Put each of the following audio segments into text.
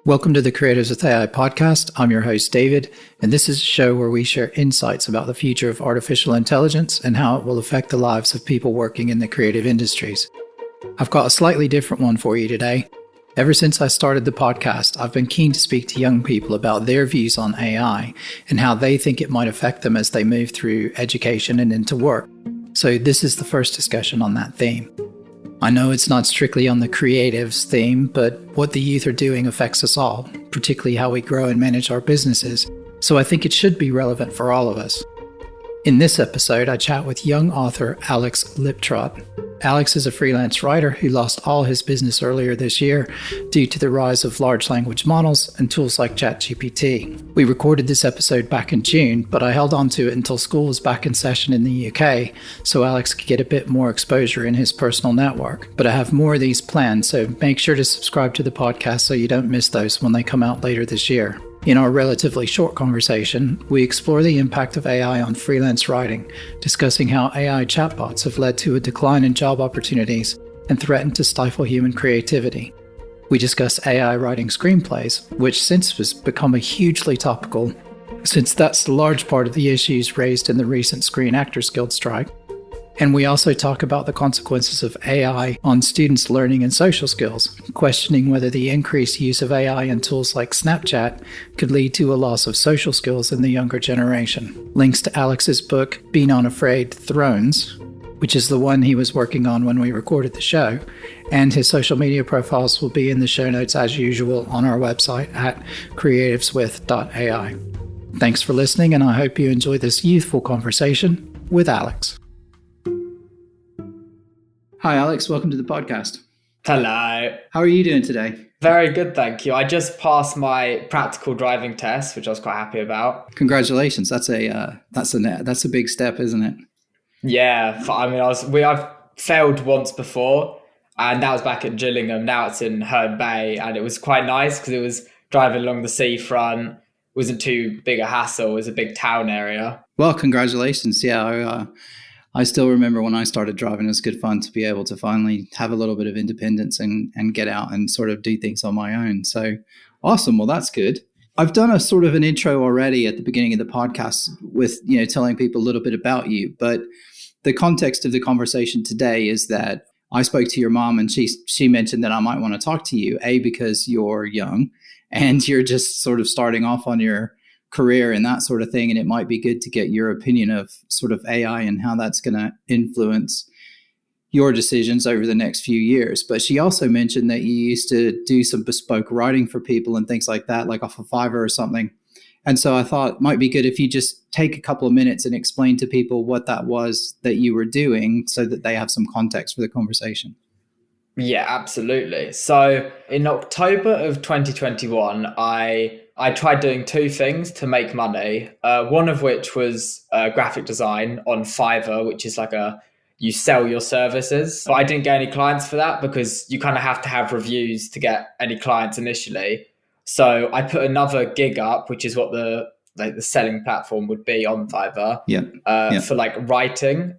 Welcome to the Creatives with AI podcast. I'm your host, David, and this is a show where we share insights about the future of artificial intelligence and how it will affect the lives of people working in the creative industries. I've got a slightly different one for you today. Ever since I started the podcast, I've been keen to speak to young people about their views on AI and how they think it might affect them as they move through education and into work. So this is the first discussion on that theme. I know it's not strictly on the creatives theme, but what the youth are doing affects us all, particularly how we grow and manage our businesses, so I think it should be relevant for all of us. In this episode, I chat with young author Alex Liptrot. Alex is a freelance writer who lost all his business earlier this year due to the rise of large language models and tools like ChatGPT. We recorded this episode back in June, but I held on to it until school was back in session in the UK, so Alex could get a bit more exposure in his personal network. But I have more of these planned, so make sure to subscribe to the podcast so you don't miss those when they come out later this year. In our relatively short conversation, we explore the impact of AI on freelance writing, discussing how AI chatbots have led to a decline in job opportunities and threatened to stifle human creativity. We discuss AI writing screenplays, which since has become a hugely topical, since that's a large part of the issues raised in the recent Screen Actors Guild strike. And we also talk about the consequences of AI on students' learning and social skills, questioning whether the increased use of AI and tools like Snapchat could lead to a loss of social skills in the younger generation. Links to Alex's book, Be Not Afraid, Thrones, which is the one he was working on when we recorded the show, and his social media profiles will be in the show notes as usual on our website at creativeswith.ai. Thanks for listening, and I hope you enjoy this youthful conversation with Alex. Hi, Alex. Welcome to the podcast. Hello. How are you doing today? Very good, thank you. I just passed my practical driving test, which I was quite happy about. Congratulations. That's a big step, isn't it? Yeah, I've failed once before, and that was back at Gillingham. Now it's in Herne Bay, and it was quite nice because it was driving along the seafront. It wasn't too big a hassle. It was a big town area. Well, congratulations. Yeah, I still remember when I started driving, it was good fun to be able to finally have a little bit of independence and get out and sort of do things on my own. So awesome. Well, that's good. I've done a sort of an intro already at the beginning of the podcast with, telling people a little bit about you. But the context of the conversation today is that I spoke to your mom and she mentioned that I might want to talk to you, because you're young and you're just sort of starting off on your career and that sort of thing, and it might be good to get your opinion of sort of AI and how that's going to influence your decisions over the next few years. But she also mentioned that you used to do some bespoke writing for people and things like that, like off of Fiverr or something. And so I thought it might be good if you just take a couple of minutes and explain to people what that was that you were doing so that they have some context for the conversation. Yeah, absolutely. So in October of 2021, I tried doing two things to make money. One of which was graphic design on Fiverr, which is like you sell your services. But I didn't get any clients for that because you kind of have to have reviews to get any clients initially. So I put another gig up, which is what the selling platform would be on Fiverr. For like writing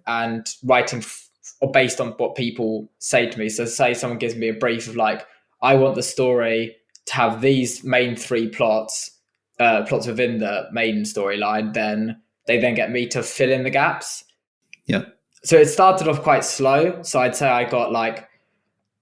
or based on what people say to me. So say someone gives me a brief of like, I want the story to have these main three plots within the main storyline, then they then get me to fill in the gaps. Yeah. So it started off quite slow. So I'd say I got like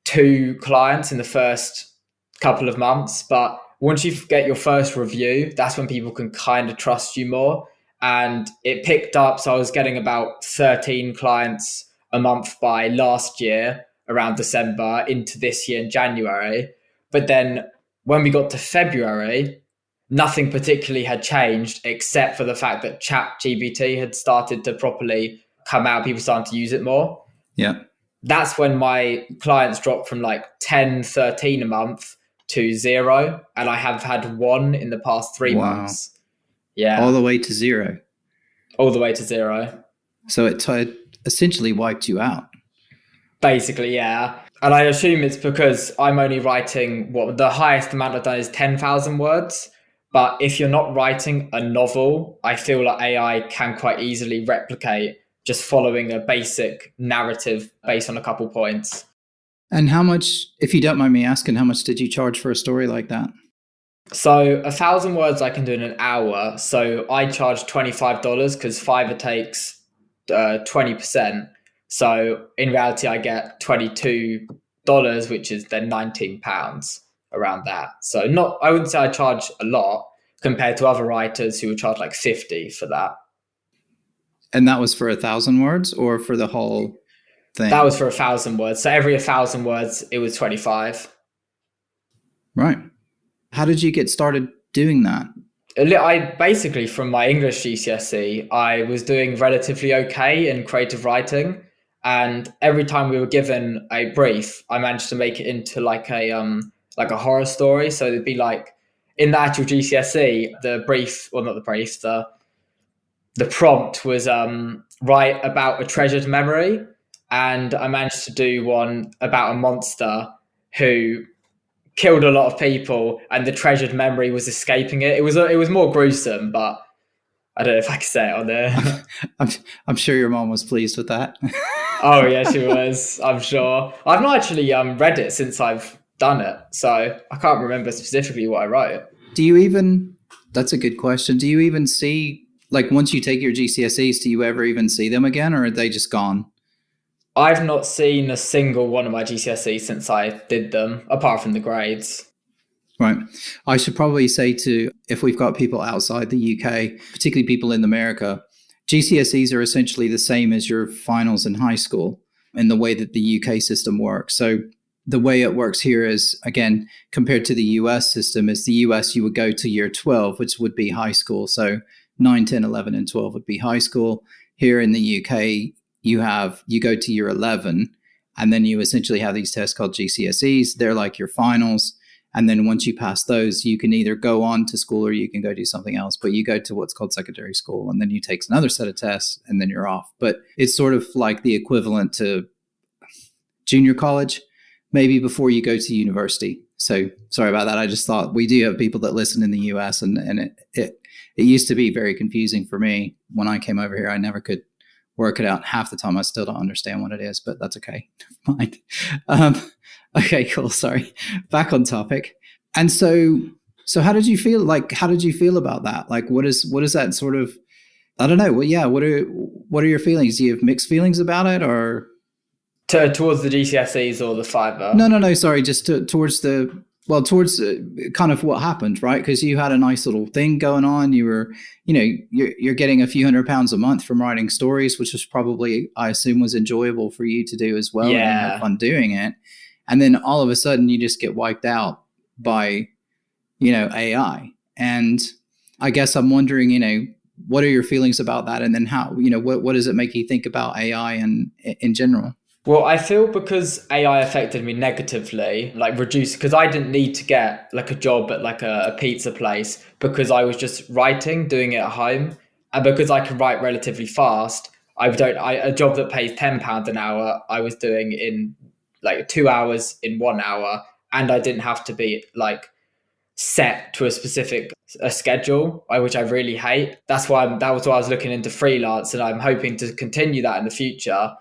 2 clients in the first couple of months. But once you get your first review, that's when people can kind of trust you more. And it picked up. So I was getting about 13 clients a month by last year, around December, into this year in January. But then when we got to February, nothing particularly had changed except for the fact that ChatGPT had started to properly come out. People started to use it more. Yeah. That's when my clients dropped from like 10, 13 a month to 0. And I have had 1 in the past 3 months. Yeah. All the way to 0. All the way to 0. So it essentially wiped you out. Basically, yeah. And I assume it's because I'm only writing the highest amount I've done is 10,000 words. But if you're not writing a novel, I feel like AI can quite easily replicate just following a basic narrative based on a couple points. And how much, if you don't mind me asking, how much did you charge for a story like that? So 1,000 words I can do in an hour. So I charge $25 because Fiverr takes 20%. So in reality, I get $22, which is then £19 around that. So not, I wouldn't say I charge a lot compared to other writers who would charge like 50 for that. And that was for 1,000 words or for the whole thing? That was for 1,000 words. So every 1,000 words, it was 25. Right. How did you get started doing that? I basically, from my English GCSE, I was doing relatively okay in creative writing, and every time we were given a brief, I managed to make it into like a horror story. So it'd be like in the actual GCSE, the brief, well, not the brief, the prompt was write about a treasured memory, and I managed to do one about a monster who killed a lot of people, and the treasured memory was escaping it. It was more gruesome, but I don't know if I can say it on there. I'm sure your mom was pleased with that. Oh yeah, she was. I'm sure. I've not actually read it since I've done it, so I can't remember specifically what I wrote. Do you even? That's a good question. Do you even see, like, once you take your GCSEs, do you ever even see them again, or are they just gone? I've not seen a single one of my GCSEs since I did them, apart from the grades. Right. I should probably say to, if we've got people outside the UK, particularly people in America, GCSEs are essentially the same as your finals in high school in the way that the UK system works. So the way it works here is, again, compared to the US system, is the US you would go to year 12, which would be high school. So 9, 10, 11, and 12 would be high school. Here in the UK, you go to year 11, and then you essentially have these tests called GCSEs. They're like your finals. And then once you pass those, you can either go on to school or you can go do something else. But you go to what's called secondary school, and then you take another set of tests, and then you're off. But it's sort of like the equivalent to junior college, maybe before you go to university. So sorry about that. I just thought we do have people that listen in the US, and it used to be very confusing for me when I came over here. I never could work it out. Half the time I still don't understand what it is, but that's okay. Never mind. Okay, cool. Sorry. Back on topic. And so how did you feel? Like, how did you feel about that? Like, what is that sort of, I don't know. Well, yeah. What are your feelings? Do you have mixed feelings about it, or? Towards the GCSEs or the Fiverr? No. Sorry. Just towards kind of what happened, right? Because you had a nice little thing going on. You were, you're getting a few £100s a month from writing stories, which was probably, I assume, was enjoyable for you to do as well. Yeah. And you had fun doing it. And then all of a sudden you just get wiped out by, AI. And I guess I'm wondering, what are your feelings about that? And then how, what does it make you think about AI and in general? Well, I feel because AI affected me negatively, like because I didn't need to get like a job at like a pizza place because I was just writing, doing it at home. And because I can write relatively fast, a job that pays £10 an hour, I was doing in like 2 hours in 1 hour. And I didn't have to be like set to a schedule, which I really hate. That was why I was looking into freelance, and I'm hoping to continue that in the future.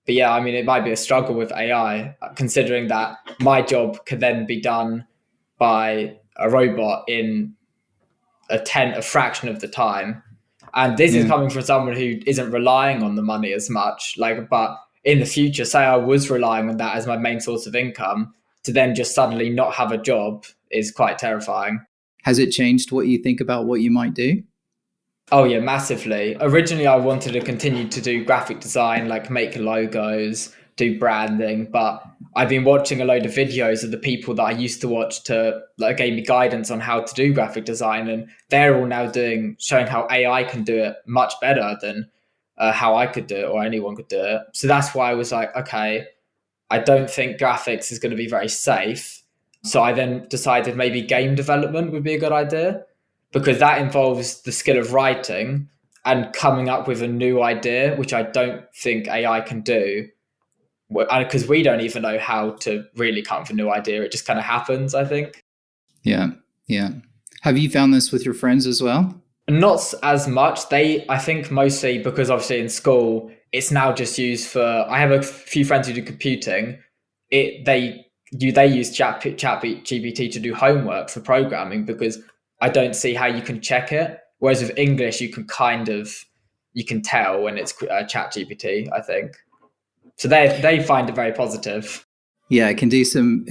But yeah, I mean, it might be a struggle with AI, considering that my job could then be done by a robot in a fraction of the time. And this is coming from someone who isn't relying on the money as much. But in the future, say I was relying on that as my main source of income, to then just suddenly not have a job is quite terrifying. Has it changed what you think about what you might do? Oh yeah, massively. Originally, I wanted to continue to do graphic design, like make logos, do branding, but I've been watching a load of videos of the people that I used to watch to gave me guidance on how to do graphic design, and they're all now showing how AI can do it much better than how I could do it or anyone could do it. So that's why I was like, okay, I don't think graphics is going to be very safe. So I then decided maybe game development would be a good idea, because that involves the skill of writing and coming up with a new idea, which I don't think AI can do, because we don't even know how to really come up with a new idea. It just kind of happens, I think. Yeah. Have you found this with your friends as well? Not as much. I think mostly because obviously in school, it's now just used for, I have a few friends who do computing. They they use chat GPT to do homework for programming, because I don't see how you can check it. Whereas with English, you can tell when it's chat GPT, I think. So they find it very positive. Yeah, it can do some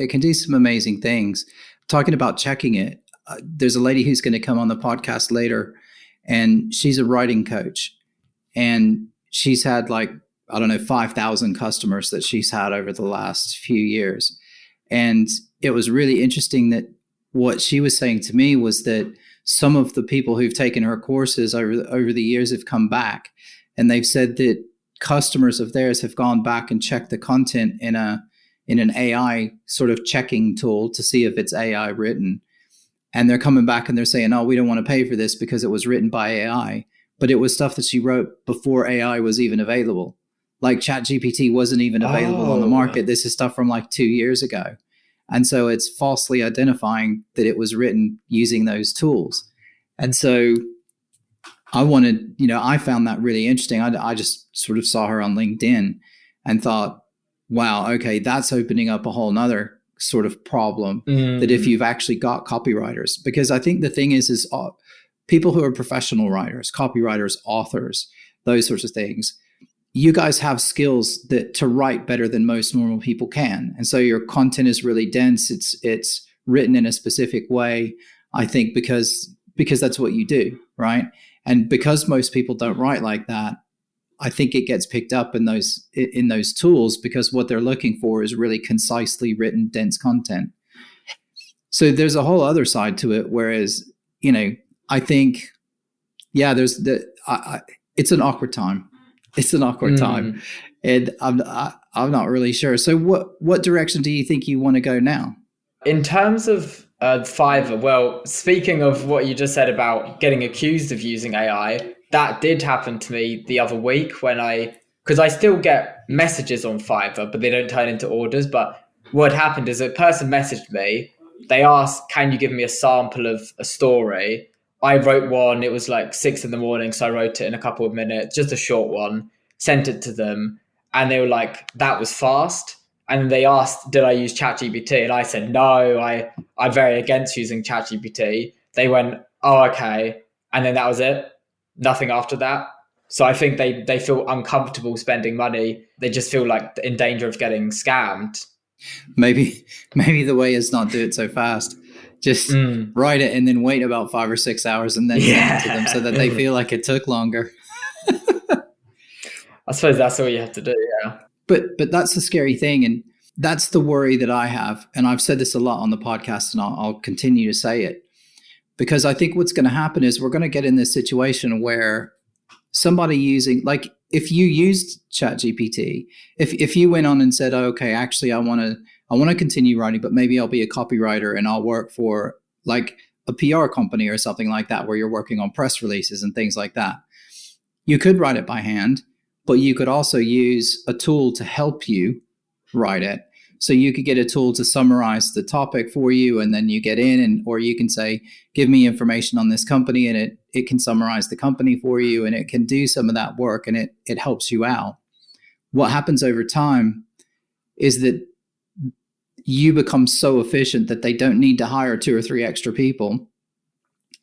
amazing things. Talking about checking it, there's a lady who's going to come on the podcast later, and she's a writing coach, and she's had like, I don't know, 5,000 customers that she's had over the last few years. And it was really interesting that what she was saying to me was that some of the people who've taken her courses over the years have come back, and they've said that customers of theirs have gone back and checked the content in an AI sort of checking tool to see if it's AI written. And they're coming back and they're saying, oh, we don't want to pay for this because it was written by AI. But it was stuff that she wrote before AI was even available. Like ChatGPT wasn't even available on the market. This is stuff from like 2 years ago. And so it's falsely identifying that it was written using those tools. And so I found that really interesting. I just sort of saw her on LinkedIn and thought, wow, okay, that's opening up a whole nother sort of problem that if you've actually got copywriters, because I think the thing is people who are professional writers, copywriters, authors, those sorts of things, you guys have skills to write better than most normal people can. And so your content is really dense. It's written in a specific way, I think, because that's what you do, right? And because most people don't write like that, I think it gets picked up in those tools, because what they're looking for is really concisely written, dense content. So there's a whole other side to it. Whereas, I think, yeah, it's an awkward time. It's an awkward time, and I'm not really sure. So what direction do you think you want to go now? In terms of Fiverr, well, speaking of what you just said about getting accused of using AI, that did happen to me the other week because I still get messages on Fiverr, but they don't turn into orders. But what happened is a person messaged me. They asked, can you give me a sample of a story? I wrote one. It was like 6 a.m, so I wrote it in a couple of minutes, just a short one, sent it to them. And they were like, that was fast. And they asked, did I use ChatGPT? And I said, no, I'm very against using ChatGPT. They went, oh, okay. And then that was it. Nothing after that. So I think they feel uncomfortable spending money. They just feel like in danger of getting scammed. Maybe the way is not do it so fast. Just write it and then wait about 5 or 6 hours and then send it to them so that they feel like it took longer. I suppose that's all you have to do, yeah. But that's the scary thing, and that's the worry that I have. And I've said this a lot on the podcast, and I'll continue to say it, because I think what's going to happen is we're going to get in this situation where somebody using, like, if you used ChatGPT, if you went on and said, oh, okay, actually, I want to continue writing, but maybe I'll be a copywriter and I'll work for like a PR company or something like that, where you're working on press releases and things like that. You could write it by hand, but you could also use a tool to help you write it. So you could get a tool to summarize the topic for you, and then you get in, or you can say, give me information on this company, and it can summarize the company for you, and it can do some of that work, and it helps you out. What happens over time is that you become so efficient that they don't need to hire 2 or 3 extra people,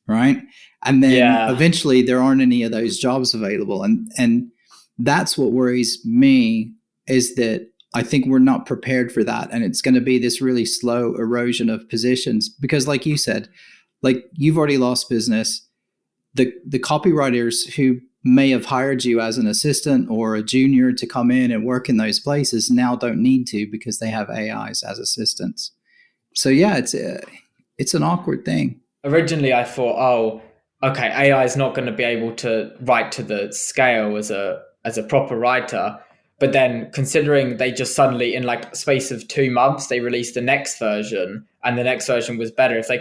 right? And then eventually there aren't any of those jobs available. And that's what worries me, is that I think we're not prepared for that. And it's going to be this really slow erosion of positions, because like you said, like, you've already lost business. The copywriters who may have hired you as an assistant or a junior to come in and work in those places now don't need to, because they have AIs as assistants. So yeah, it's an awkward thing. Originally I thought, oh, okay, AI is not going to be able to write to the scale as a proper writer. But then, considering they just suddenly, in like a space of 2 months, they released the next version, and the next version was better. If they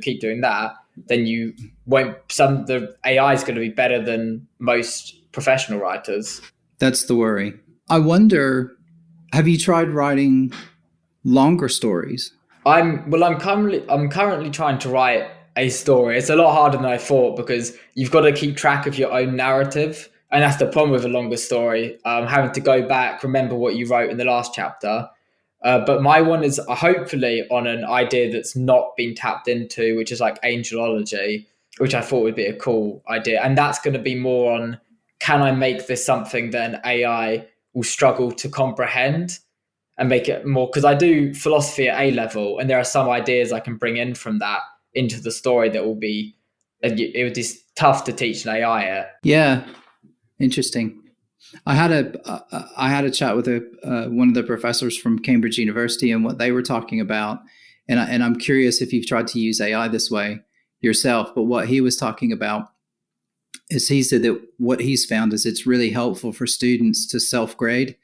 keep doing that, then the AI is going to be better than most professional writers. That's the worry. I wonder, have you tried writing longer stories? I'm currently trying to write a story. It's a lot harder than I thought, because you've got to keep track of your own narrative. And that's the problem with a longer story, having to go back, remember what you wrote in the last chapter. But my one is hopefully on an idea that's not been tapped into, which is like angelology, which I thought would be a cool idea. And that's going to be more on, can I make this something that an AI will struggle to comprehend and make it more? Because I do philosophy at A level, and there are some ideas I can bring in from that into the story that will be, it would be tough to teach an AI it. Yeah, interesting. I had a chat with one of the professors from Cambridge University, and what they were talking about, and I'm curious if you've tried to use AI this way yourself. But what he was talking about is, he said that what he's found is it's really helpful for students to self-grade.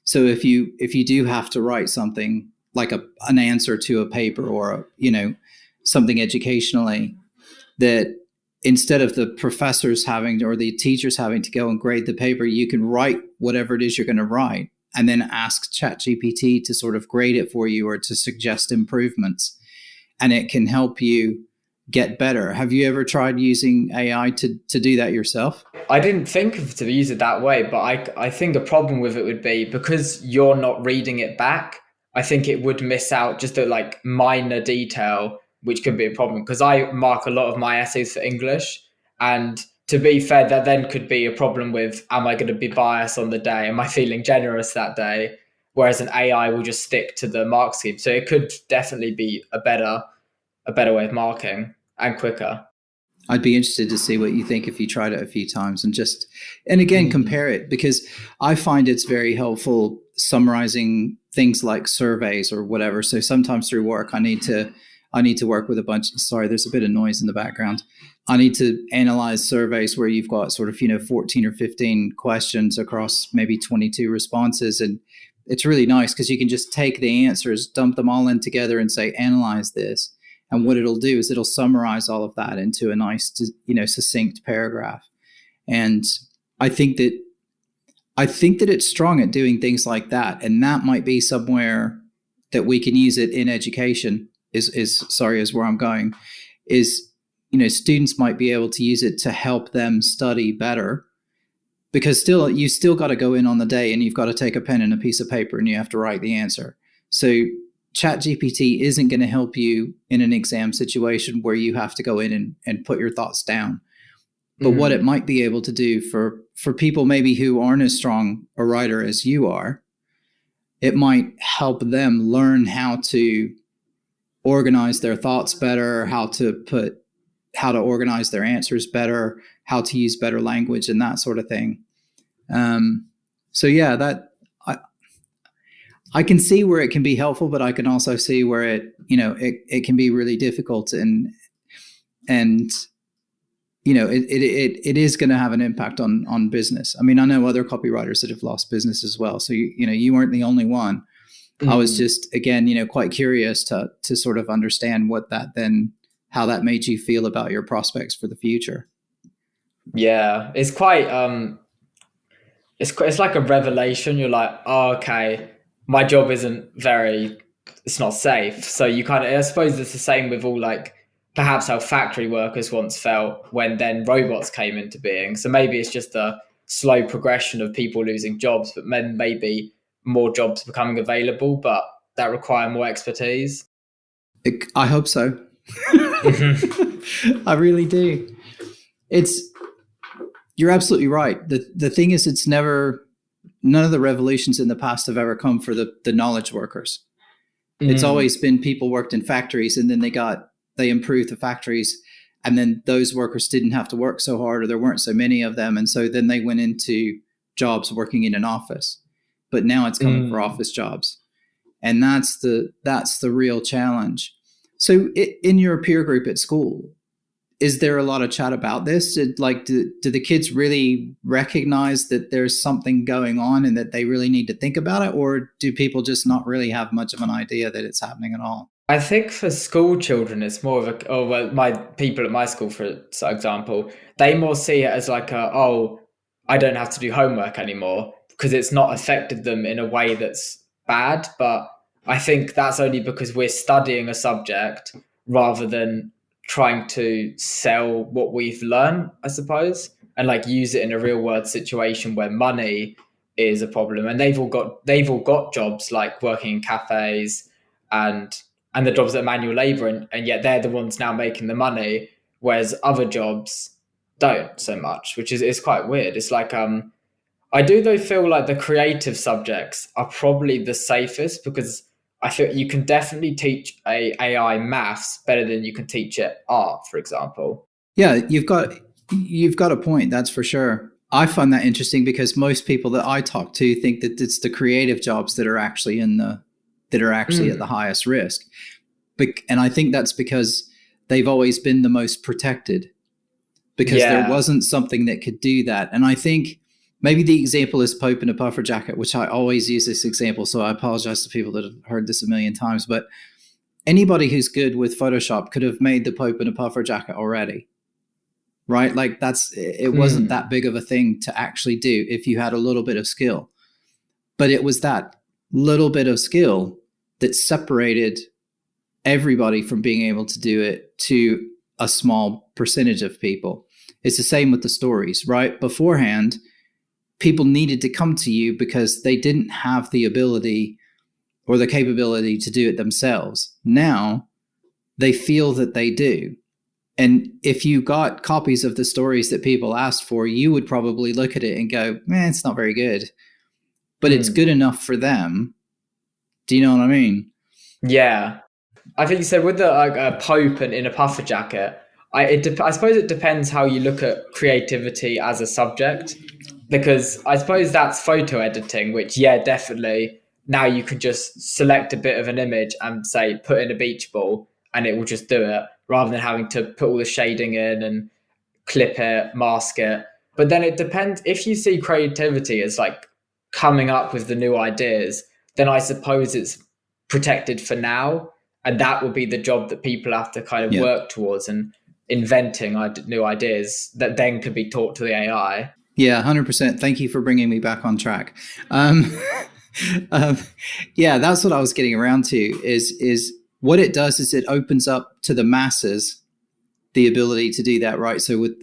So if you do have to write something like an answer to a paper, or something educationally, that instead of the professors having or the teachers having to go and grade the paper, you can write whatever it is you're going to write and then ask ChatGPT to sort of grade it for you or to suggest improvements. And it can help you get better. Have you ever tried using AI to do that yourself? I didn't think of to use it that way, but I think a problem with it would be, because you're not reading it back, I think it would miss out just a like minor detail, which could be a problem, because I mark a lot of my essays for English. And to be fair, that then could be a problem with, am I going to be biased on the day? Am I feeling generous that day? Whereas an AI will just stick to the mark scheme. So it could definitely be a better way of marking and quicker. I'd be interested to see what you think if you tried it a few times and again, compare it, because I find it's very helpful summarizing things like surveys or whatever. So sometimes through work, I need to work with a bunch. Sorry, there's a bit of noise in the background. I need to analyze surveys where you've got sort of, 14 or 15 questions across maybe 22 responses. And it's really nice because you can just take the answers, dump them all in together and say, analyze this. And what it'll do is it'll summarize all of that into a nice, succinct paragraph. And I think that it's strong at doing things like that. And that might be somewhere that we can use it in education is where I'm going, is, students might be able to use it to help them study better, because you still got to go in on the day and you've got to take a pen and a piece of paper and you have to write the answer. So ChatGPT isn't going to help you in an exam situation where you have to go in and put your thoughts down. But what it might be able to do for people maybe who aren't as strong a writer as you are, it might help them learn how to organize their thoughts better, how to organize their answers better, how to use better language and that sort of thing. So yeah, that I can see where it can be helpful, but I can also see where it can be really difficult, and it is going to have an impact on business. I mean, I know other copywriters that have lost business as well. So you weren't the only one. I was just, again, quite curious to sort of understand how that made you feel about your prospects for the future. Yeah, it's quite it's like a revelation. You're like, oh, okay, my job it's not safe. So you kind of, I suppose it's the same with all, like, perhaps how factory workers once felt when then robots came into being. So maybe it's just a slow progression of people losing jobs, but then maybe more jobs becoming available, but that require more expertise. I hope so. I really do. You're absolutely right. The thing is, none of the revolutions in the past have ever come for the knowledge workers. It's always been people worked in factories, and then they improved the factories, and then those workers didn't have to work so hard, or there weren't so many of them. And so then they went into jobs working in an office, but now it's coming for office jobs. And that's the real challenge. So in your peer group at school, is there a lot of chat about this? Do the kids really recognize that there's something going on and that they really need to think about it? Or do people just not really have much of an idea that it's happening at all? I think for school children, it's more of my people at my school, for example, they more see it as like I don't have to do homework anymore, because it's not affected them in a way that's bad. But I think that's only because we're studying a subject rather than trying to sell what we've learned, I suppose, and like use it in a real world situation where money is a problem, and they've all got jobs like working in cafes and the jobs that are manual labor, and yet they're the ones now making the money, whereas other jobs don't so much, which is quite weird. It's like I do though feel like the creative subjects are probably the safest, because I feel you can definitely teach a AI maths better than you can teach it art, for example. Yeah, you've got a point, that's for sure. I find that interesting because most people that I talk to think that it's the creative jobs that are actually at the highest risk. And I think that's because they've always been the most protected, because there wasn't something that could do that. And I think maybe the example is Pope in a puffer jacket, which I always use this example. So I apologize to people that have heard this a million times, but anybody who's good with Photoshop could have made the Pope in a puffer jacket already. Right? Like it wasn't that big of a thing to actually do if you had a little bit of skill. But it was that little bit of skill that separated everybody from being able to do it to a small percentage of people. It's the same with the stories, right? Beforehand, people needed to come to you because they didn't have the ability or the capability to do it themselves. Now, they feel that they do. And if you got copies of the stories that people asked for, you would probably look at it and go, it's not very good. But it's good enough for them. Do you know what I mean? Yeah. I think you said with the Pope and in a puffer jacket, I suppose it depends how you look at creativity as a subject. Because I suppose that's photo editing, which, definitely. Now you could just select a bit of an image and say, put in a beach ball, and it will just do it, rather than having to put all the shading in and clip it, mask it. But then it depends. If you see creativity as like coming up with the new ideas, then I suppose it's protected for now. And that will be the job that people have to kind of work towards, and inventing new ideas that then could be taught to the AI. Yeah, 100%. Thank you for bringing me back on track. That's what I was getting around to is what it does is it opens up to the masses the ability to do that, right? So with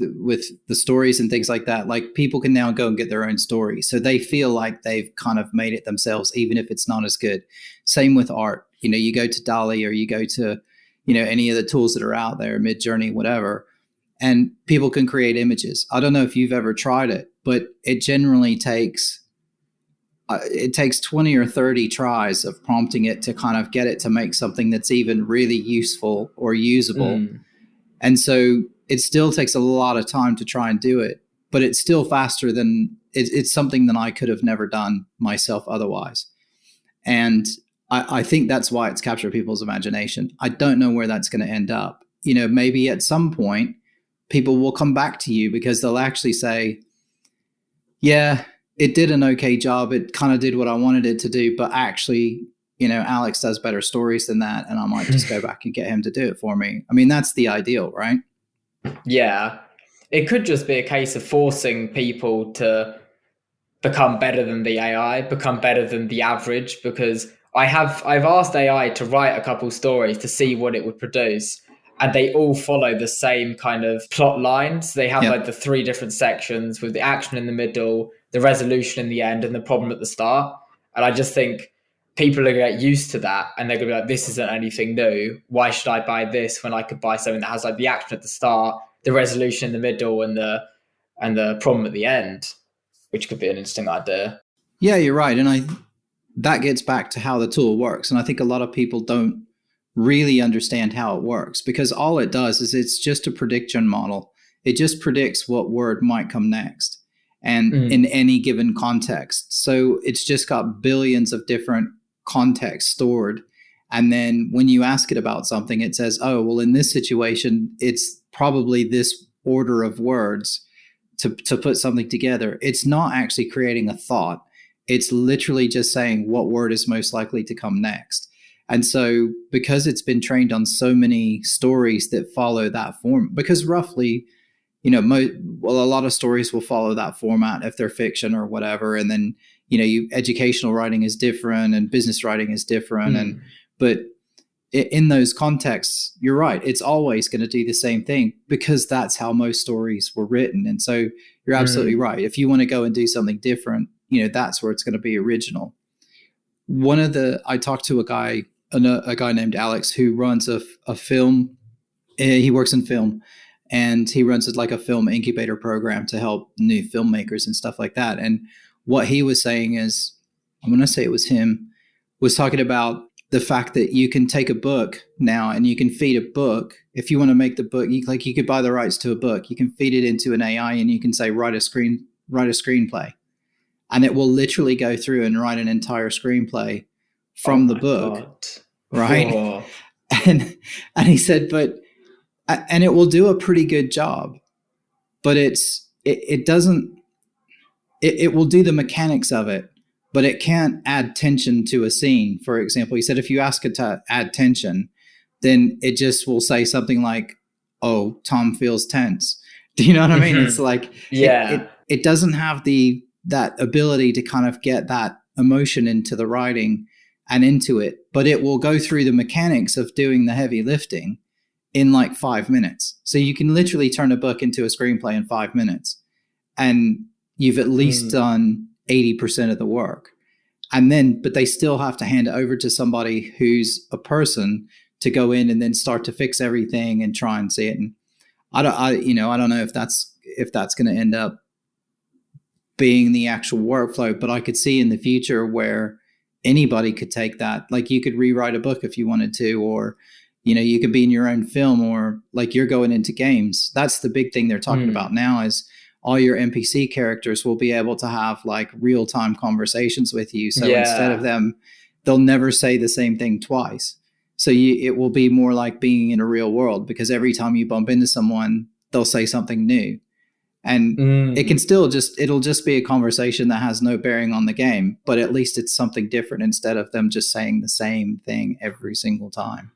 the stories and things like that, like people can now go and get their own story. So they feel like they've kind of made it themselves, even if it's not as good. Same with art. You go to DALL-E or you go to, any of the tools that are out there, Midjourney, whatever, and people can create images. I don't know if you've ever tried it, but it generally takes 20 or 30 tries of prompting it to kind of get it to make something that's even really useful or usable. And so it still takes a lot of time to try and do it, but it's still faster than it's something that I could have never done myself otherwise. And I think that's why it's captured people's imagination. I don't know where that's going to end up. Maybe at some point people will come back to you because they'll actually say, yeah, it did an okay job. It kind of did what I wanted it to do, but actually, Alex does better stories than that. And I might just go back and get him to do it for me. I mean, that's the ideal, right? Yeah. It could just be a case of forcing people to become better than the AI, become better than the average, because I've asked AI to write a couple stories to see what it would produce. And they all follow the same kind of plot lines. They have like the 3 different sections with the action in the middle, the resolution in the end, and the problem at the start. And I just think people are going to get used to that, and they're going to be like, this isn't anything new. Why should I buy this when I could buy something that has like the action at the start, the resolution in the middle, and the problem at the end, which could be an interesting idea. Yeah, you're right. And that gets back to how the tool works. And I think a lot of people don't really understand how it works, because all it does is it's just a prediction model. It just predicts what word might come next and in any given context. So it's just got billions of different contexts stored. And then when you ask it about something, it says, oh, well, in this situation, it's probably this order of words to put something together. It's not actually creating a thought. It's literally just saying what word is most likely to come next. And so because it's been trained on so many stories that follow that form, because roughly, a lot of stories will follow that format if they're fiction or whatever. And then, educational writing is different and business writing is different. But in those contexts, you're right. It's always going to do the same thing because that's how most stories were written. And so you're absolutely right. If you want to go and do something different, that's where it's going to be original. I talked to a guy named Alex who runs a film. He works in film, and he runs like a film incubator program to help new filmmakers and stuff like that. And what he was saying is, I'm going to say it was him, was talking about the fact that you can take a book now and you can feed a book. If you want to make the book, you could buy the rights to a book. You can feed it into an AI and you can say, write a screenplay. And it will literally go through and write an entire screenplay from the book. God. Right. Whoa. And he said, and it will do a pretty good job, but it will do the mechanics of it, but it can't add tension to a scene. For example, he said, if you ask it to add tension, then it just will say something like, oh, Tom feels tense. Do you know what I mean? It's like, it doesn't have that ability to kind of get that emotion into the writing and into it, but it will go through the mechanics of doing the heavy lifting in like 5 minutes. So you can literally turn a book into a screenplay in 5 minutes, and you've at least done 80% of the work. But they still have to hand it over to somebody who's a person to go in and then start to fix everything and try and see it. And I don't know if that's going to end up being the actual workflow, but I could see in the future where anybody could take that. Like you could rewrite a book if you wanted to, or, you could be in your own film, or like you're going into games. That's the big thing they're talking about now, is all your NPC characters will be able to have like real-time conversations with you. So instead of they'll never say the same thing twice. So it will be more like being in a real world, because every time you bump into someone, they'll say something new. And it can it'll just be a conversation that has no bearing on the game, but at least it's something different instead of them just saying the same thing every single time.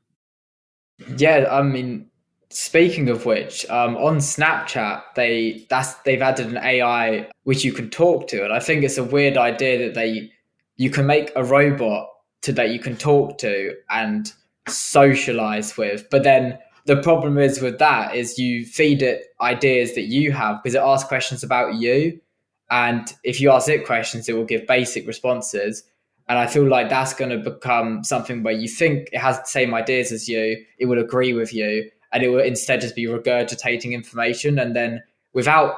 Yeah, I mean, speaking of which, on Snapchat, they've added an AI which you can talk to, and I think it's a weird idea that you can make a robot that you can talk to and socialize with, but then the problem is with that is you feed it ideas that you have, because it asks questions about you. And if you ask it questions, it will give basic responses. And I feel like that's going to become something where you think it has the same ideas as you, it will agree with you, and it will instead just be regurgitating information. And then without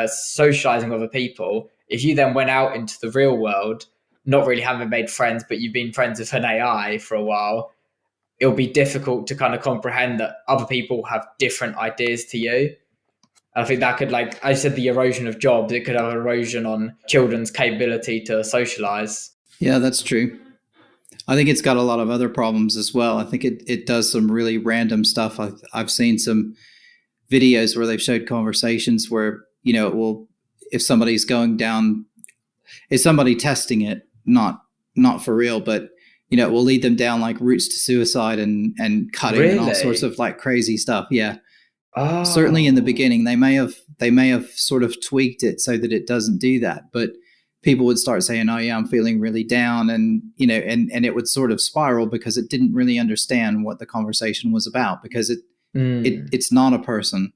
socializing with other people, if you then went out into the real world, not really having made friends, but you've been friends with an AI for a while, it'll be difficult to kind of comprehend that other people have different ideas to you. And I think that could, like I said, the erosion of jobs, it could have erosion on children's capability to socialize. Yeah, that's true. I think it's got a lot of other problems as well. I think it does some really random stuff. I've seen some videos where they've showed conversations where, it will, if somebody's going down, is somebody testing it, not for real, but it will lead them down like routes to suicide and cutting and all sorts of like crazy stuff. Yeah. Oh. Certainly in the beginning, they may have sort of tweaked it so that it doesn't do that. But people would start saying, oh yeah, I'm feeling really down. And, and it would sort of spiral because it didn't really understand what the conversation was about, because it's not a person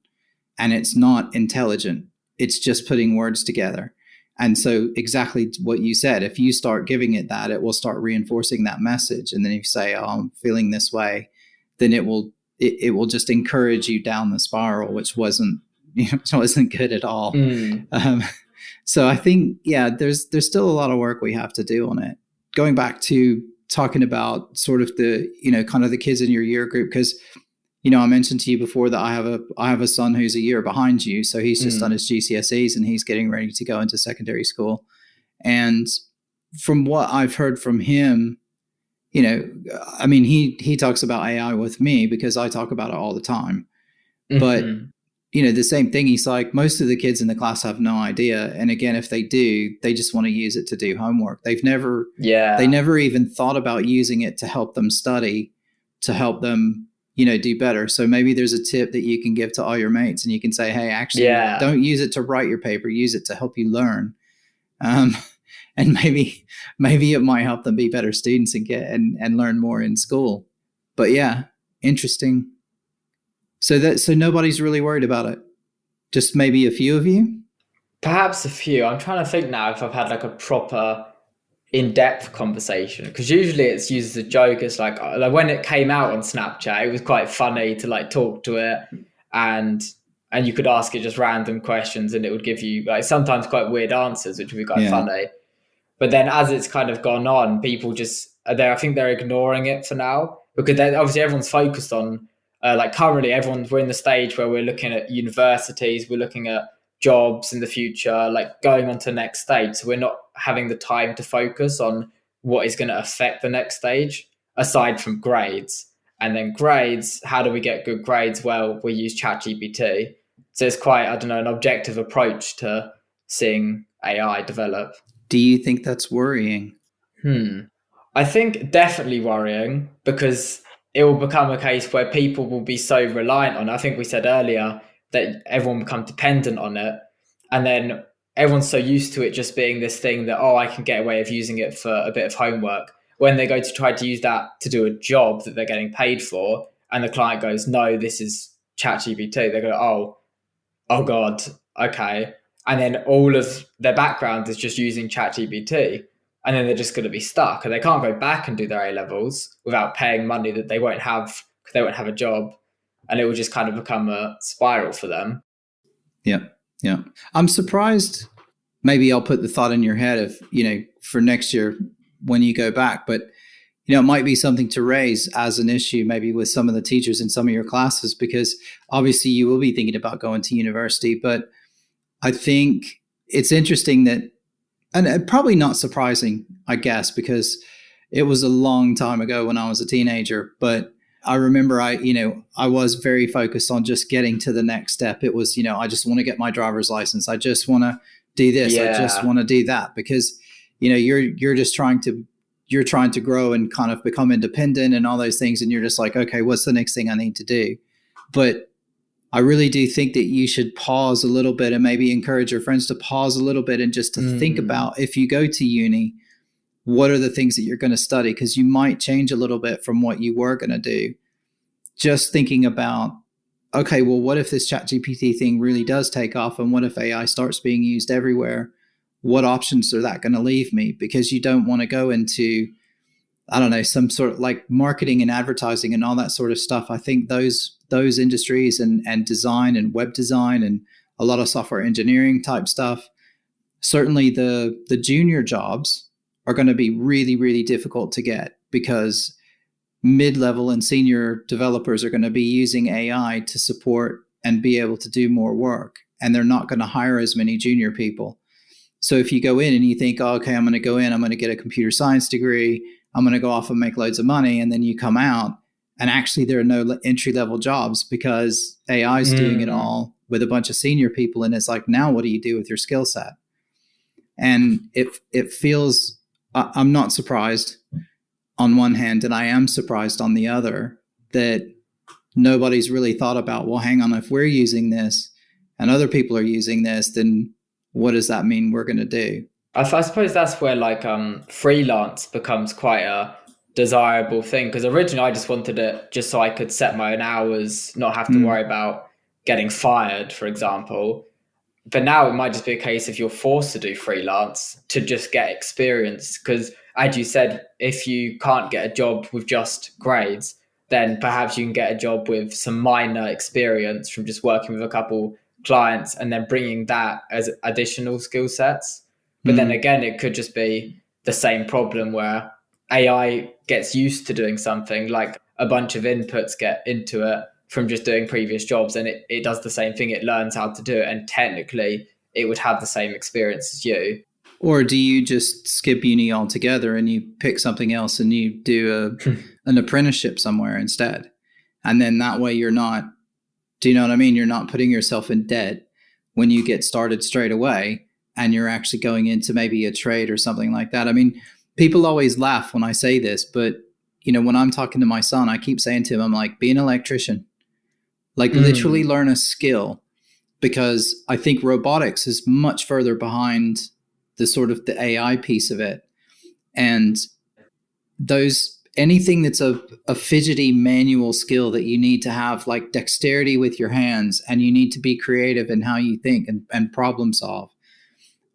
and it's not intelligent. It's just putting words together. And so exactly what you said, if you start giving it that, it will start reinforcing that message. And then if you say, oh, I'm feeling this way, then it will just encourage you down the spiral, which wasn't good at all. So I think, there's still a lot of work we have to do on it. Going back to talking about sort of the, kind of the kids in your year group, because, I mentioned to you before that I have a son who's a year behind you. So he's just done his GCSEs and he's getting ready to go into secondary school. And from what I've heard from him, I mean, he talks about AI with me because I talk about it all the time. But, the same thing, he's like, most of the kids in the class have no idea. And again, if they do, they just want to use it to do homework. They never even thought about using it to help them study, to help them, do better. So maybe there's a tip that you can give to all your mates and you can say, hey, actually, don't use it to write your paper, use it to help you learn. And maybe it might help them be better students and learn more in school. But yeah, interesting. So nobody's really worried about it. Just maybe a few of you? Perhaps a few. I'm trying to think now if I've had like a proper in-depth conversation, because usually it's used as a joke. It's like when it came out on Snapchat, it was quite funny to like talk to it, and you could ask it just random questions and it would give you like sometimes quite weird answers, which would be quite funny. But then as it's kind of gone on, people just are there. I think they're ignoring it for now, because obviously everyone's focused on like currently we're in the stage where we're looking at universities, we're looking at jobs in the future, like going on to the next stage. So we're not having the time to focus on what is going to affect the next stage aside from grades. And then grades, how do we get good grades? Well, we use ChatGPT. So it's quite, I don't know, an objective approach to seeing AI develop. Do you think that's worrying? I think definitely worrying, because it will become a case where people will be so reliant on it. I think we said earlier that everyone will become dependent on it. And then everyone's so used to it just being this thing that, oh, I can get away with using it for a bit of homework. When they go to try to use that to do a job that they're getting paid for, and the client goes, no, this is ChatGPT, they go, oh God, okay. And then all of their background is just using ChatGPT. And then they're just going to be stuck, and they can't go back and do their A levels without paying money that they won't have, because they won't have a job. And it will just kind of become a spiral for them. Yeah. Yeah. I'm surprised. Maybe I'll put the thought in your head of, for next year when you go back, but, it might be something to raise as an issue, maybe with some of the teachers in some of your classes, because obviously you will be thinking about going to university. But I think it's interesting that, and probably not surprising, I guess, because it was a long time ago when I was a teenager, but I remember I was very focused on just getting to the next step. It was, I just want to get my driver's license. I just want to do this. Yeah. I just want to do that, because, you're just trying to grow and kind of become independent and all those things. And you're just like, okay, what's the next thing I need to do? But I really do think that you should pause a little bit and maybe encourage your friends to pause a little bit and just to think about, if you go to uni, what are the things that you're going to study? Because you might change a little bit from what you were going to do. Just thinking about, okay, well, what if this ChatGPT thing really does take off? And what if AI starts being used everywhere? What options are that going to leave me? Because you don't want to go into, I don't know, some sort of like marketing and advertising and all that sort of stuff. I think those industries and design and web design and a lot of software engineering type stuff, certainly the junior jobs are going to be really, really difficult to get, because mid-level and senior developers are going to be using AI to support and be able to do more work. And they're not going to hire as many junior people. So if you go in and you think, oh, okay, I'm going to go in, I'm going to get a computer science degree, I'm going to go off and make loads of money. And then you come out and actually there are no entry-level jobs because AI is doing it all with a bunch of senior people. And it's like, now what do you do with your skill set? And it feels, I'm not surprised on one hand, and I am surprised on the other, that nobody's really thought about, well, hang on, if we're using this and other people are using this, then what does that mean we're going to do? I suppose that's where like freelance becomes quite a desirable thing, because originally I just wanted it just so I could set my own hours, not have to worry about getting fired, for example. But now it might just be a case if you're forced to do freelance to just get experience, because as you said, if you can't get a job with just grades, then perhaps you can get a job with some minor experience from just working with a couple clients and then bringing that as additional skill sets. But then again, it could just be the same problem where AI gets used to doing something, like a bunch of inputs get into it from just doing previous jobs, and it does the same thing. It learns how to do it, and technically it would have the same experience as you. Or do you just skip uni altogether and you pick something else and you do an apprenticeship somewhere instead? And then that way you're not, do you know what I mean? You're not putting yourself in debt when you get started straight away, and you're actually going into maybe a trade or something like that. I mean, people always laugh when I say this, but when I'm talking to my son, I keep saying to him, I'm like, be an electrician, like literally learn a skill, because I think robotics is much further behind the sort of the AI piece of it. And anything that's a fidgety manual skill that you need to have, like dexterity with your hands, and you need to be creative in how you think and problem solve.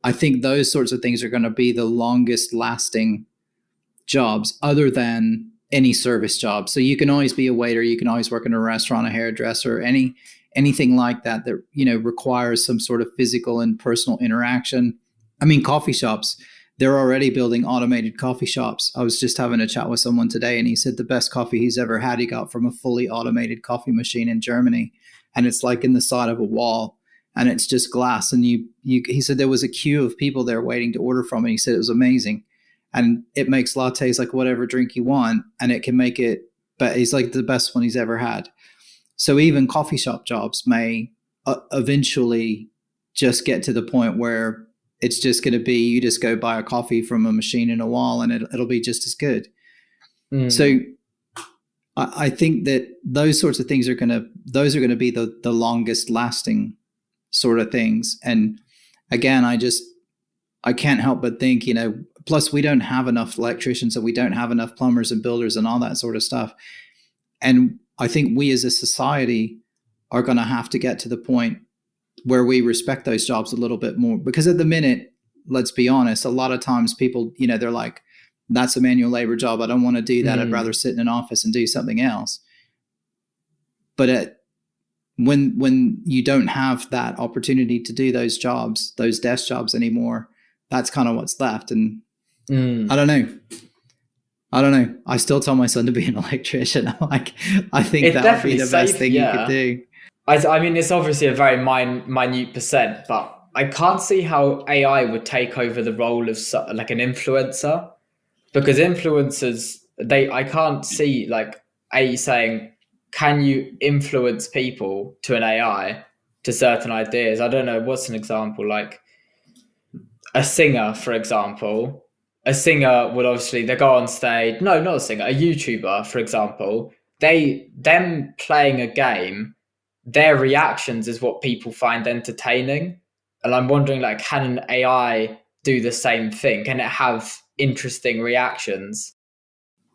I think those sorts of things are going to be the longest lasting jobs other than any service job. So you can always be a waiter, you can always work in a restaurant, a hairdresser, anything like that requires some sort of physical and personal interaction. I mean, coffee shops, they're already building automated coffee shops. I was just having a chat with someone today, and he said the best coffee he's ever had, he got from a fully automated coffee machine in Germany. And it's like in the side of a wall, and it's just glass. And he said there was a queue of people there waiting to order from it. He said it was amazing. And it makes lattes like whatever drink you want, and it can make it, but he's like the best one he's ever had. So even coffee shop jobs may eventually just get to the point where it's just going to be, you just go buy a coffee from a machine in a wall and it'll be just as good. So I think that those sorts of things are going to be the longest lasting sort of things. And again, I can't help but think, plus we don't have enough electricians, and we don't have enough plumbers and builders and all that sort of stuff. And I think we as a society are going to have to get to the point where we respect those jobs a little bit more, because at the minute, let's be honest, a lot of times people, they're like, that's a manual labor job. I don't want to do that. I'd rather sit in an office and do something else. But when you don't have that opportunity to do those jobs, those desk jobs anymore, that's kind of what's left. And I don't know. I still tell my son to be an electrician. I think that would be the best thing you could do. I mean, it's obviously a very minute percent, but I can't see how AI would take over the role of like an influencer, because influencers, I can't see like saying, can you influence people to an AI to certain ideas? I don't know. What's an example? Like a singer, for example. A singer would obviously, they go on stage. No, not a singer. A YouTuber, for example. Them playing a game, their reactions is what people find entertaining. And I'm wondering, like, can an AI do the same thing? Can it have interesting reactions?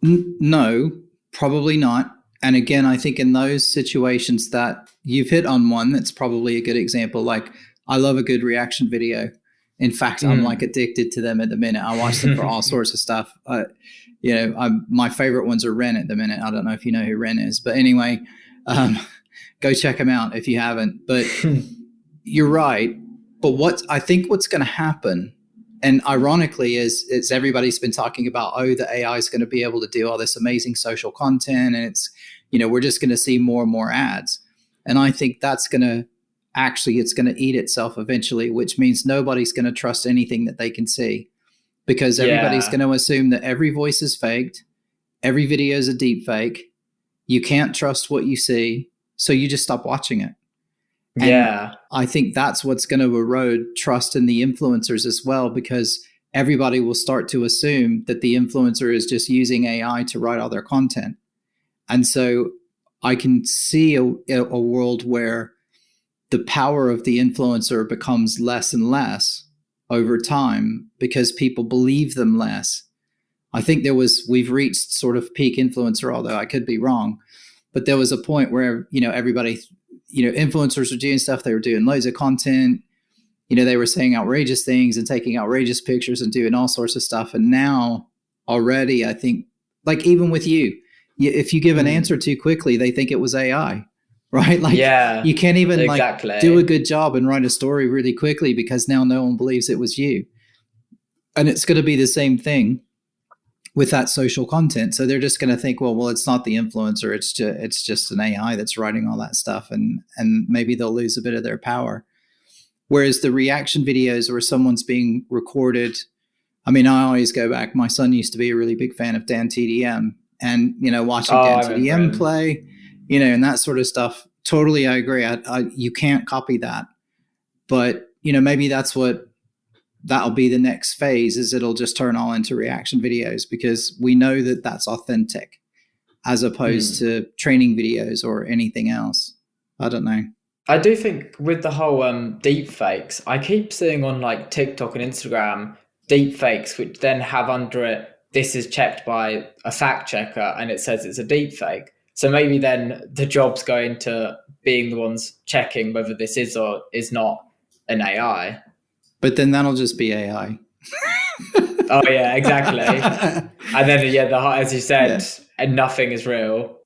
No, probably not. And again, I think in those situations that you've hit on one, that's probably a good example. Like, I love a good reaction video. In fact, I'm like addicted to them at the minute. I watch them for all sorts of stuff. My favorite ones are Ren at the minute. I don't know if you know who Ren is, but anyway, go check him out if you haven't. But you're right. But what's going to happen, and ironically, is everybody's been talking about, the AI is going to be able to do all this amazing social content, and it's, we're just going to see more and more ads. And I think that's going to it's going to eat itself eventually, which means nobody's going to trust anything that they can see, because everybody's going to assume that every voice is faked, every video is a deep fake. You can't trust what you see, so you just stop watching it. And I think that's what's going to erode trust in the influencers as well, because everybody will start to assume that the influencer is just using AI to write all their content. And so I can see a world where the power of the influencer becomes less and less over time because people believe them less. I think we've reached sort of peak influencer, although I could be wrong, but there was a point where, everybody, influencers were doing stuff. They were doing loads of content. They were saying outrageous things and taking outrageous pictures and doing all sorts of stuff. And now already, I think, like even with you, if you give an answer too quickly, they think it was AI. Right? Like, you can't even do a good job and write a story really quickly, because now no one believes it was you. And it's going to be the same thing with that social content. So they're just going to think, well, it's not the influencer. It's just an AI that's writing all that stuff. And maybe they'll lose a bit of their power. Whereas the reaction videos where someone's being recorded, I mean, I always go back. My son used to be a really big fan of Dan TDM, and, watching Dan TDM play, and that sort of stuff. Totally, I agree. You can't copy that. But, maybe that'll be the next phase, is it'll just turn all into reaction videos, because we know that that's authentic as opposed to training videos or anything else. I don't know. I do think with the whole deep fakes, I keep seeing on like TikTok and Instagram deep fakes, which then have under it, this is checked by a fact checker, and it says it's a deep fake. So maybe then the job's going to being the ones checking whether this is or is not an AI. But then that'll just be AI. Oh yeah, exactly. And then as you said, and nothing is real.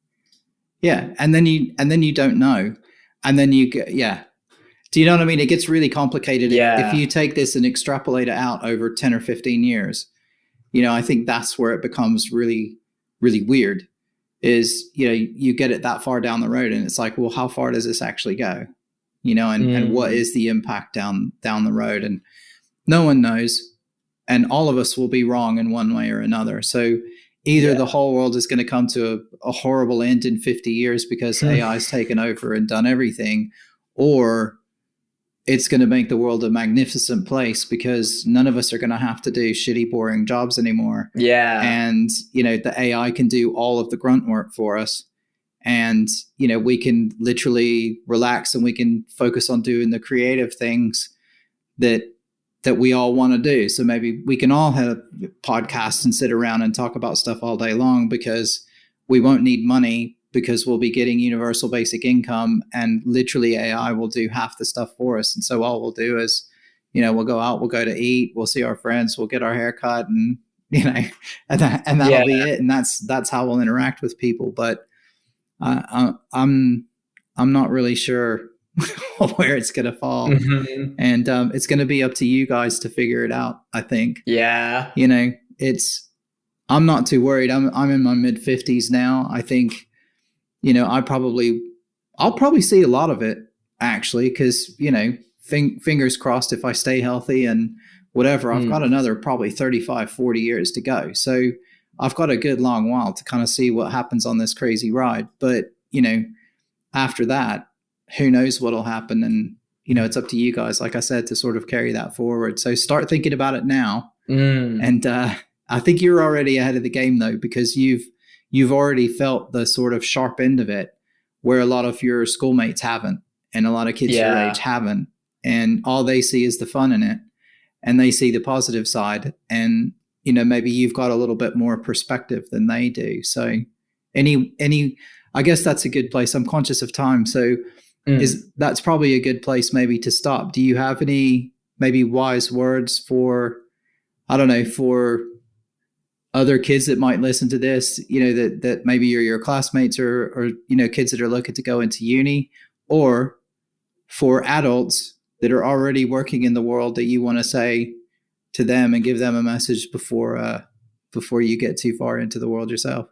Yeah, and then you don't know, and then you get Do you know what I mean? It gets really complicated if you take this and extrapolate it out over 10 or 15 years. I think that's where it becomes really, really weird. Is you get it that far down the road, and it's like, well, how far does this actually go? And what is the impact down the road? And no one knows, and all of us will be wrong in one way or another. So either the whole world is going to come to a horrible end in 50 years because AI's taken over and done everything, or it's going to make the world a magnificent place because none of us are going to have to do shitty, boring jobs anymore. Yeah. And, the AI can do all of the grunt work for us. And, we can literally relax and we can focus on doing the creative things that we all want to do. So maybe we can all have podcasts and sit around and talk about stuff all day long because we won't need money, because we'll be getting universal basic income, and literally AI will do half the stuff for us. And so all we'll do is, we'll go out, we'll go to eat, we'll see our friends, we'll get our hair cut, and, and that'll be it. And that's how we'll interact with people. But I'm not really sure where it's going to fall. Mm-hmm. And it's going to be up to you guys to figure it out, I think. Yeah. I'm not too worried. I'm in my mid 50s now. I think, I'll probably see a lot of it, actually, because, fingers crossed, if I stay healthy and whatever, I've got another probably 35, 40 years to go. So I've got a good long while to kind of see what happens on this crazy ride. But, after that, who knows what'll happen. And, it's up to you guys, like I said, to sort of carry that forward. So start thinking about it now. And I think you're already ahead of the game, though, because you've already felt the sort of sharp end of it, where a lot of your schoolmates haven't, and a lot of kids your age haven't. And all they see is the fun in it, and they see the positive side. And, maybe you've got a little bit more perspective than they do. So I guess that's a good place. I'm conscious of time. So that's probably a good place maybe to stop. Do you have any maybe wise words for, I don't know, for other kids that might listen to this, that maybe you're your classmates or kids that are looking to go into uni, or for adults that are already working in the world that you want to say to them and give them a message before you get too far into the world yourself?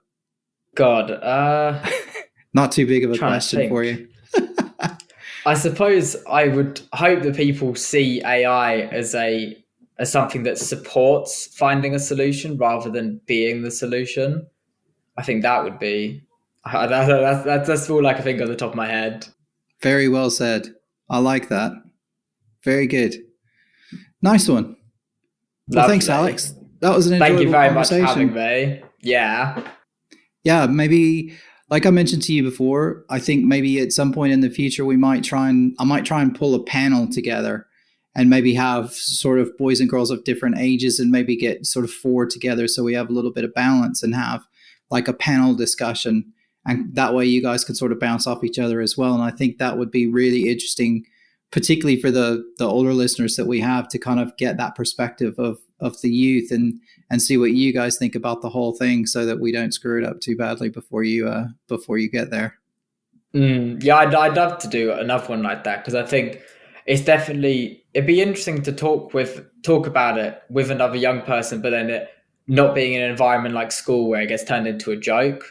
God, not too big of a question for you. I suppose I would hope that people see AI as something that supports finding a solution rather than being the solution. I think that would be, that's all I can think on the top of my head. Very well said. I like that. Very good. Nice one. Well, thanks, Alex. That was an enjoyable conversation. Thank you very much for having me. Yeah. Yeah, maybe, like I mentioned to you before, I think maybe at some point in the future, I might try and pull a panel together and maybe have sort of boys and girls of different ages, and maybe get sort of 4 together so we have a little bit of balance and have like a panel discussion. And that way you guys can sort of bounce off each other as well. And I think that would be really interesting, particularly for the older listeners that we have, to kind of get that perspective of the youth and see what you guys think about the whole thing, so that we don't screw it up too badly before you get there. Yeah, I'd love to do another one like that, because I think it'd be interesting to talk about it with another young person, but then it not being in an environment like school where it gets turned into a joke.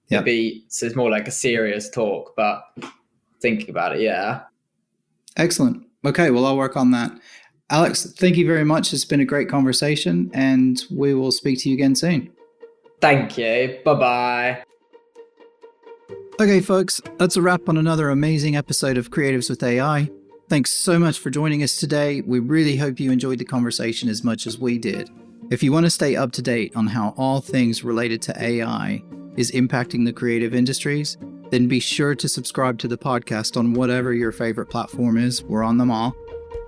So it's more like a serious talk, but thinking about it. Yeah. Excellent. Okay. Well, I'll work on that. Alex, thank you very much. It's been a great conversation, and we will speak to you again soon. Thank you. Bye-bye. Okay, folks, that's a wrap on another amazing episode of Creatives with AI. Thanks so much for joining us today. We really hope you enjoyed the conversation as much as we did. If you want to stay up to date on how all things related to AI is impacting the creative industries, then be sure to subscribe to the podcast on whatever your favorite platform is. We're on them all.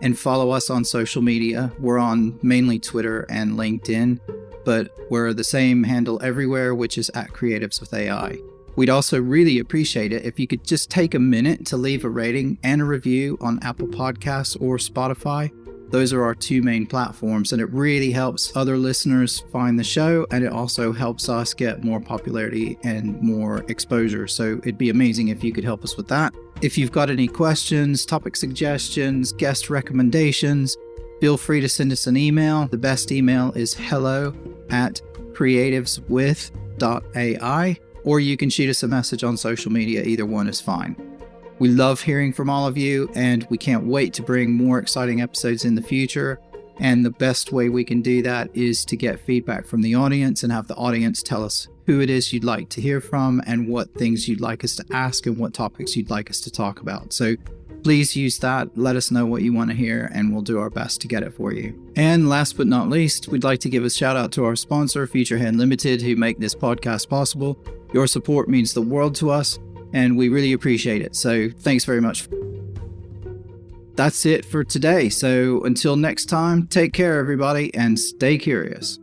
And follow us on social media. We're on mainly Twitter and LinkedIn, but we're the same handle everywhere, which is @Creatives with AI. We'd also really appreciate it if you could just take a minute to leave a rating and a review on Apple Podcasts or Spotify. Those are our two main platforms, and it really helps other listeners find the show, and it also helps us get more popularity and more exposure. So it'd be amazing if you could help us with that. If you've got any questions, topic suggestions, guest recommendations, feel free to send us an email. The best email is hello@creativeswith.ai, or you can shoot us a message on social media. Either one is fine. We love hearing from all of you, and we can't wait to bring more exciting episodes in the future. And the best way we can do that is to get feedback from the audience and have the audience tell us who it is you'd like to hear from and what things you'd like us to ask and what topics you'd like us to talk about. So please use that. Let us know what you want to hear, and we'll do our best to get it for you. And last but not least, we'd like to give a shout out to our sponsor, Futurehand Limited, who make this podcast possible. Your support means the world to us, and we really appreciate it. So thanks very much. That's it for today. So until next time, take care, everybody, and stay curious.